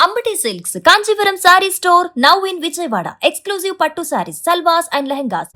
Ambati silks Kanchipuram sorry store now in Vijayawada. Exclusive పట్టు saris, సల్వాస్ and lehengas.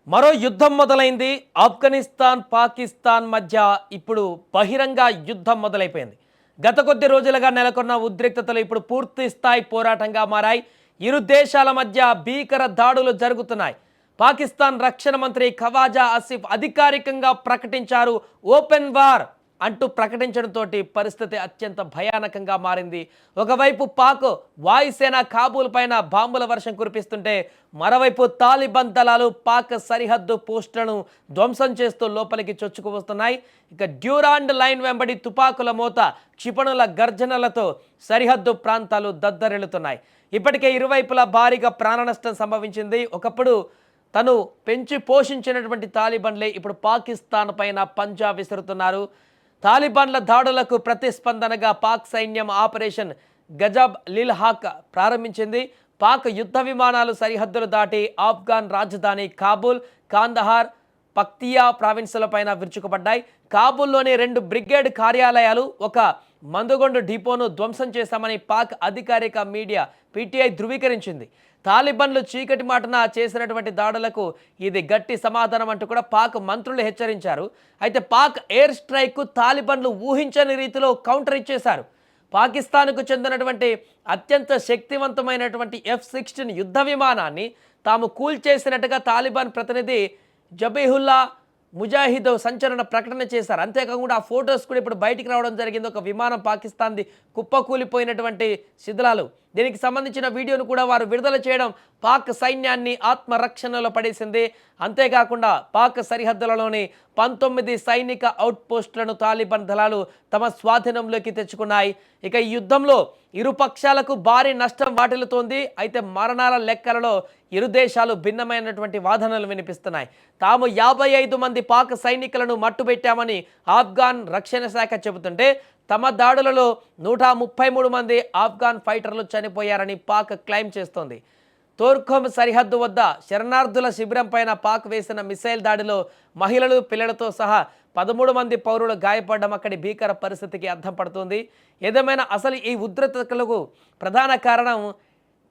మరో యుద్ధం మొదలైంది. ఆఫ్ఘనిస్తాన్ పాకిస్తాన్ మధ్య ఇప్పుడు బహిరంగ యుద్ధం మొదలైపోయింది. గత కొద్ది రోజులుగా నెలకొన్న ఉద్రిక్తతలు ఇప్పుడు పూర్తి స్థాయి పోరాటంగా మారాయి. ఇరు దేశాల మధ్య భీకర దాడులు జరుగుతున్నాయి. పాకిస్తాన్ రక్షణ మంత్రి ఖవాజా ఆసిఫ్ అధికారికంగా ప్రకటించారు ఓపెన్ వార్ అంటూ ప్రకటించడంతో పరిస్థితి అత్యంత భయానకంగా మారింది. ఒకవైపు పాక్ వాయుసేన కాబూల్ పైన బాంబుల వర్షం కురిపిస్తుంటే మరోవైపు తాలిబాన్ దళాలు పాక్ సరిహద్దు పోస్టులను ధ్వంసం చేస్తూ లోపలికి చొచ్చుకు వస్తున్నాయి. ఇక డ్యూరాండ్ లైన్ వెంబడి తుపాకుల మోత, క్షిపణుల గర్జనలతో సరిహద్దు ప్రాంతాలు దద్దరిల్లుతున్నాయి. ఇప్పటికే ఇరువైపులా భారీగా ప్రాణ నష్టం సంభవించింది. ఒకప్పుడు తను పెంచి పోషించినటువంటి తాలిబాన్లే ఇప్పుడు పాకిస్తాన్ పైన పంజా విసురుతున్నారు. తాలిబాన్ల దాడులకు ప్రతిస్పందనగా పాక్ సైన్యం ఆపరేషన్ గజబ్ లిల్ హాక్ ప్రారంభించింది. పాక్ యుద్ధ విమానాలు సరిహద్దులు దాటి ఆఫ్ఘాన్ రాజధాని కాబూల్, కాందహార్, పక్తియా ప్రావిన్సులపైన విరుచుకుపడ్డాయి. కాబూల్లోని 2 బ్రిగేడ్ కార్యాలయాలు, ఒక మందుగొండు డిపోను ధ్వంసం చేశామని పాక్ అధికారిక మీడియా పీటీఐ ధృవీకరించింది. తాలిబాన్లు చీకటి మాటన చేసినటువంటి దాడులకు ఇది గట్టి సమాధానం అంటూ కూడా పాక్ మంత్రులు హెచ్చరించారు. అయితే పాక్ ఎయిర్ స్ట్రైక్కు తాలిబాన్లు ఊహించని రీతిలో కౌంటర్ ఇచ్చేశారు. పాకిస్తాన్కు చెందినటువంటి అత్యంత శక్తివంతమైనటువంటి F-16 యుద్ధ విమానాన్ని తాము కూల్చేసినట్టుగా తాలిబాన్ ప్రతినిధి జబీహుల్లా ముజాహిద్ సంచలన ప్రకటన చేశారు. అంతేకాకుండా ఆ ఫొటోస్ కూడా ఇప్పుడు బయటికి రావడం జరిగింది. ఒక విమానం పాకిస్తాన్ది కుప్పకూలిపోయినటువంటి శిథిలాలు. దీనికి సంబంధించిన వీడియోను కూడా వారు విడుదల చేయడం పాక్ సైన్యాన్ని ఆత్మరక్షణలో పడేసింది. అంతేకాకుండా పాక్ సరిహద్దులలోని 19 సైనిక అవుట్ పోస్టులను తాలిబాన్ దళాలు తమ స్వాధీనంలోకి తెచ్చుకున్నాయి. ఇక ఈ యుద్ధంలో ఇరు పక్షాలకు భారీ నష్టం వాటిల్లుతోంది. అయితే మరణాల లెక్కలలో ఇరు దేశాలు భిన్నమైనటువంటి వాదనలు వినిపిస్తున్నాయి. తాము 55 మంది పాక్ సైనికులను మట్టుబెట్టామని ఆఫ్ఘాన్ రక్షణ శాఖ చెబుతుంటే తమ దాడులలో 133 మంది ఆఫ్ఘాన్ ఫైటర్లు చనిపోయారని పాక్ క్లెయిమ్ చేస్తోంది. తోర్ఖోమ్ సరిహద్దు వద్ద శరణార్థుల శిబిరం పైన పాక్ వేసిన మిసైల్ దాడిలో మహిళలు, పిల్లలతో సహా 13 మంది పౌరులు గాయపడడం అక్కడి భీకర పరిస్థితికి అర్థం పడుతుంది. ఏదేమైనా అసలు ఈ ఉద్రిక్తతలకు ప్రధాన కారణం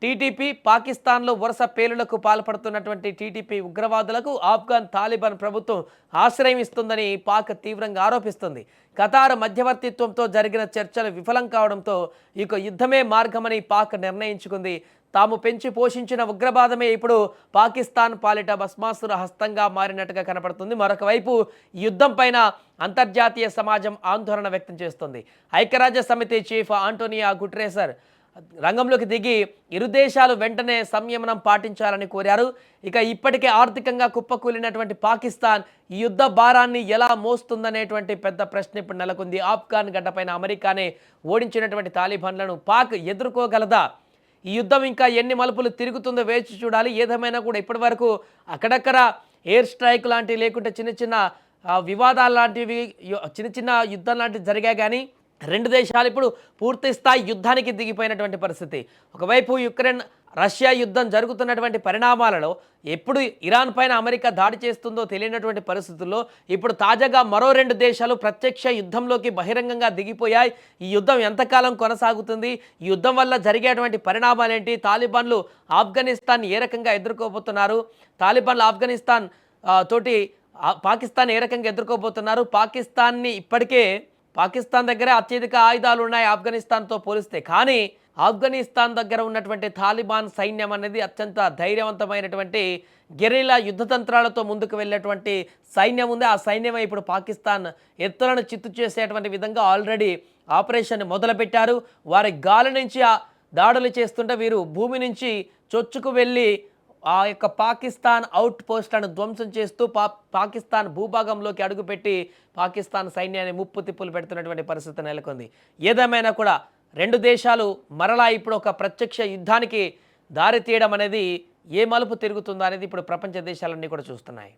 టీటీపీ, పాకిస్తాన్లో వరుస పేలులకు పాల్పడుతున్నటువంటి టీటీపీ ఉగ్రవాదులకు ఆఫ్ఘాన్ తాలిబాన్ ప్రభుత్వం ఆశ్రయం ఇస్తుందని పాక్ తీవ్రంగా ఆరోపిస్తుంది. ఖతార్ మధ్యవర్తిత్వంతో జరిగిన చర్చలు విఫలం కావడంతో ఇక యుద్ధమే మార్గమని పాక్ నిర్ణయించుకుంది. తాము పెంచి పోషించిన ఉగ్రవాదమే ఇప్పుడు పాకిస్తాన్ పాలిట భస్మాసుర హస్తంగా మారినట్టుగా కనపడుతుంది. మరొక వైపు యుద్ధం పైన అంతర్జాతీయ సమాజం ఆందోళన వ్యక్తం చేస్తుంది. ఐక్యరాజ్య సమితి చీఫ్ ఆంటోనియో గుటెరస్ రంగంలోకి దిగి ఇరు దేశాలు వెంటనే సంయమనం పాటించాలని కోరారు. ఇక ఇప్పటికే ఆర్థికంగా కుప్పకూలినటువంటి పాకిస్తాన్ ఈ యుద్ధ భారాన్ని ఎలా మోస్తుందనేటువంటి పెద్ద ప్రశ్న ఇప్పుడు నెలకొంది. ఆఫ్ఘాన్ గడ్డపైన అమెరికానే ఓడించినటువంటి తాలిబాన్లను పాక్ ఎదుర్కోగలదా? ఈ యుద్ధం ఇంకా ఎన్ని మలుపులు తిరుగుతుందో వేచి చూడాలి. ఏదేమైనా కూడా ఇప్పటి వరకు అక్కడక్కడ ఎయిర్ స్ట్రైక్ లాంటివి, లేకుంటే చిన్న చిన్న వివాదాలు లాంటివి, చిన్న చిన్న యుద్ధం లాంటివి జరిగాయి. కానీ 2 దేశాలు ఇప్పుడు పూర్తి స్థాయి యుద్ధానికి దిగిపోయినటువంటి పరిస్థితి. ఒకవైపు యుక్రెయిన్ రష్యా యుద్ధం జరుగుతున్నటువంటి పరిణామాలలో ఎప్పుడు ఇరాన్ పైన అమెరికా దాడి చేస్తుందో తెలియనటువంటి పరిస్థితుల్లో ఇప్పుడు తాజాగా మరో 2 దేశాలు ప్రత్యక్ష యుద్ధంలోకి బహిరంగంగా దిగిపోయాయి. ఈ యుద్ధం ఎంతకాలం కొనసాగుతుంది? ఈ యుద్ధం వల్ల జరిగేటువంటి పరిణామాలేంటి? తాలిబాన్లు ఆఫ్ఘనిస్తాన్ ఏ రకంగా ఎదుర్కోబోతున్నారు? తాలిబాన్లు ఆఫ్ఘనిస్తాన్ తోటి పాకిస్తాన్ ఏ రకంగా ఎదుర్కోబోతున్నారు? పాకిస్తాన్ దగ్గర అత్యధిక ఆయుధాలు ఉన్నాయి ఆఫ్ఘనిస్తాన్తో పోలిస్తే. కానీ ఆఫ్ఘనిస్తాన్ దగ్గర ఉన్నటువంటి తాలిబాన్ సైన్యం అనేది అత్యంత ధైర్యవంతమైనటువంటి గెరిల్లా యుద్ధ తంత్రాలతో ముందుకు వెళ్ళేటువంటి సైన్యం ఉంది. ఆ సైన్యమే ఇప్పుడు పాకిస్తాన్ ఎత్తులను చిత్తు చేసేటువంటి విధంగా ఆల్రెడీ ఆపరేషన్ మొదలుపెట్టారు. వారి గాలి నుంచి దాడులు చేస్తుంటే వీరు భూమి నుంచి చొచ్చుకు వెళ్ళి ఆ యొక్క పాకిస్తాన్ అవుట్ పోస్టులను ధ్వంసం చేస్తూ పాకిస్తాన్ భూభాగంలోకి అడుగుపెట్టి పాకిస్తాన్ సైన్యాన్ని ముప్పు తిప్పులు పెడుతున్నటువంటి పరిస్థితి నెలకొంది. ఏదేమైనా కూడా 2 దేశాలు మరలా ఇప్పుడు ఒక ప్రత్యక్ష యుద్ధానికి దారి తీయడం అనేది ఏ మలుపు తిరుగుతుందో అనేది ఇప్పుడు ప్రపంచ దేశాలన్నీ కూడా చూస్తున్నాయి.